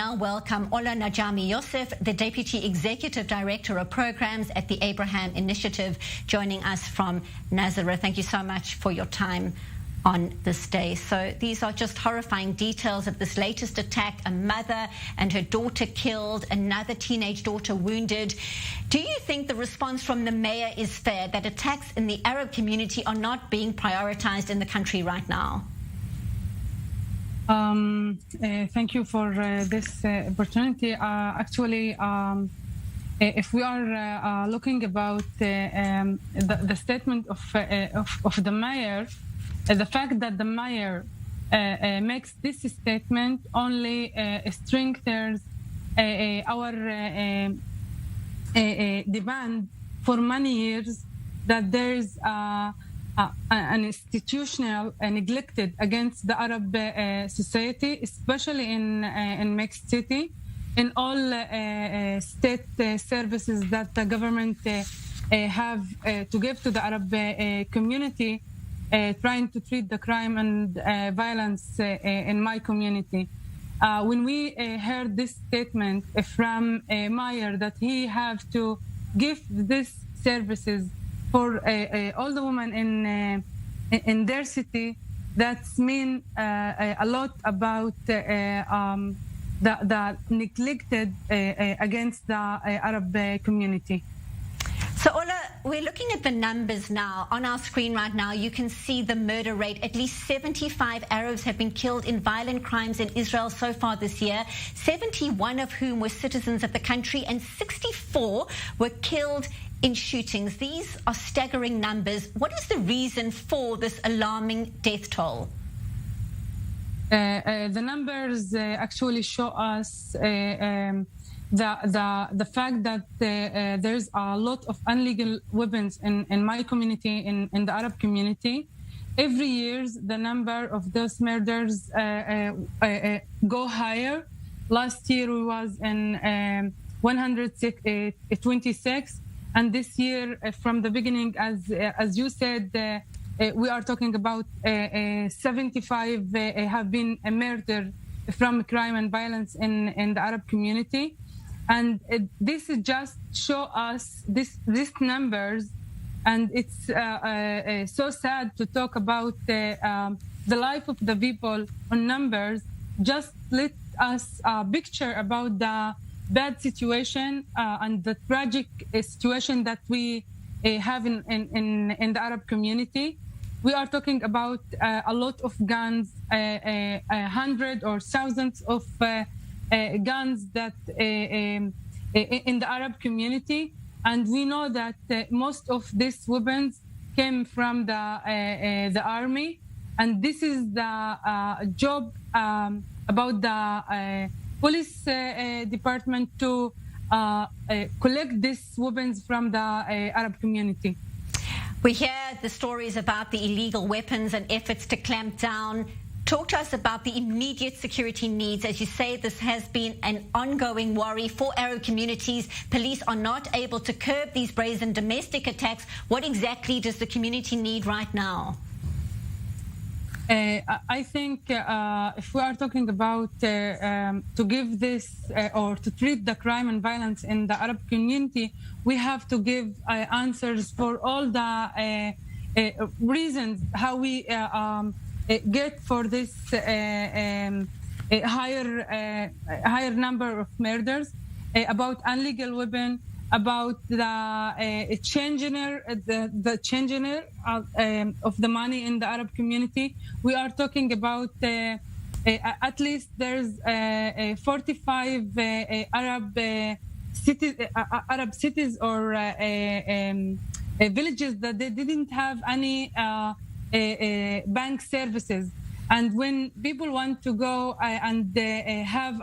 now welcome Ola Najami Yousef, the Deputy Executive Director of Programs at the Abraham Initiative, joining us from Nazareth. Thank you so much for your time on this day. So these are just horrifying details of this latest attack, a mother and her daughter killed, another teenage daughter wounded. Do you think the response from the mayor is fair, that attacks in the Arab community are not being prioritized in the country right now? Thank you for this opportunity. If we are looking about the statement of the mayor, the fact that the mayor makes this statement only strengthens our demand for many years that there is an institutional neglected against the Arab society, especially in Mixed City, in all state services that the government have to give to the Arab community, trying to treat the crime and violence in my community. When we heard this statement from Mayor that he have to give these services for all the women in their city, that's mean a lot about the neglected against the Arab community. So Ola, we're looking at the numbers now. On our screen right now, you can see the murder rate. At least 75 Arabs have been killed in violent crimes in Israel so far this year, 71 of whom were citizens of the country, and 64 were killed in shootings. These are staggering numbers. What is the reason for this alarming death toll? The numbers actually show us the fact that there's a lot of illegal weapons in my community, in the Arab community. Every year, the number of those murders go higher. Last year, we was in 126, and this year, from the beginning, as you said, we are talking about 75 have been murdered from crime and violence in the Arab community. And this just show us these numbers, and it's so sad to talk about the life of the people on numbers. Just let us picture about the bad situation and the tragic situation that we have in the Arab community. We are talking about a lot of guns, 100 or thousands of guns that in the Arab community, and we know that most of these weapons came from the army, and this is the job about the police department to collect these weapons from the Arab community. We hear the stories about the illegal weapons and efforts to clamp down. Talk to us about the immediate security needs. As you say, this has been an ongoing worry for Arab communities. Police are not able to curb these brazen domestic attacks. What exactly does the community need right now? I think if we are talking about to give this or to treat the crime and violence in the Arab community, we have to give answers for all the reasons how we get for this higher number of murders, about illegal weapon, about the changing of the money in the Arab community. We are talking about at least there's 45 Arab cities or villages that they didn't have any bank services, and when people want to go and have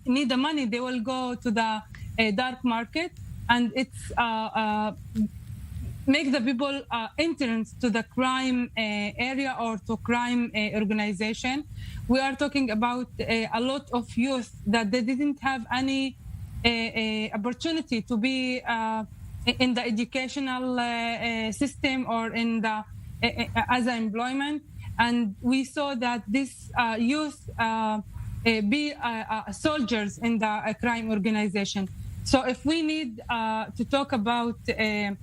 need the money, they will go to the dark market, and it's make the people entrance to the crime area or to crime organization. We are talking about a lot of youth that they didn't have any opportunity to be in the educational system or in the as employment, and we saw that this youth be soldiers in the crime organization. So if we need to talk about safe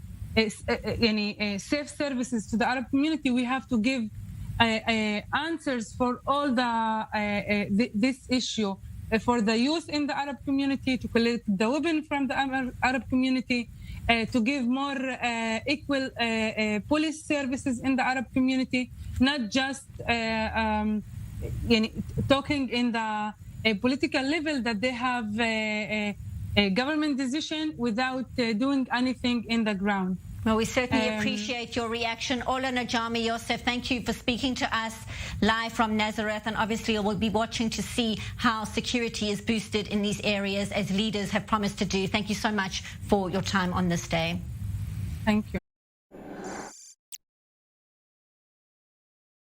services to the Arab community, we have to give answers for all this issue, for the youth in the Arab community, to collect the women from the Arab community, to give more equal police services in the Arab community, not just talking in the political level that they have a government decision without doing anything in the ground. Well, we certainly appreciate your reaction. Ola Najami Yousef, thank you for speaking to us live from Nazareth. And obviously, we'll be watching to see how security is boosted in these areas, as leaders have promised to do. Thank you so much for your time on this day. Thank you.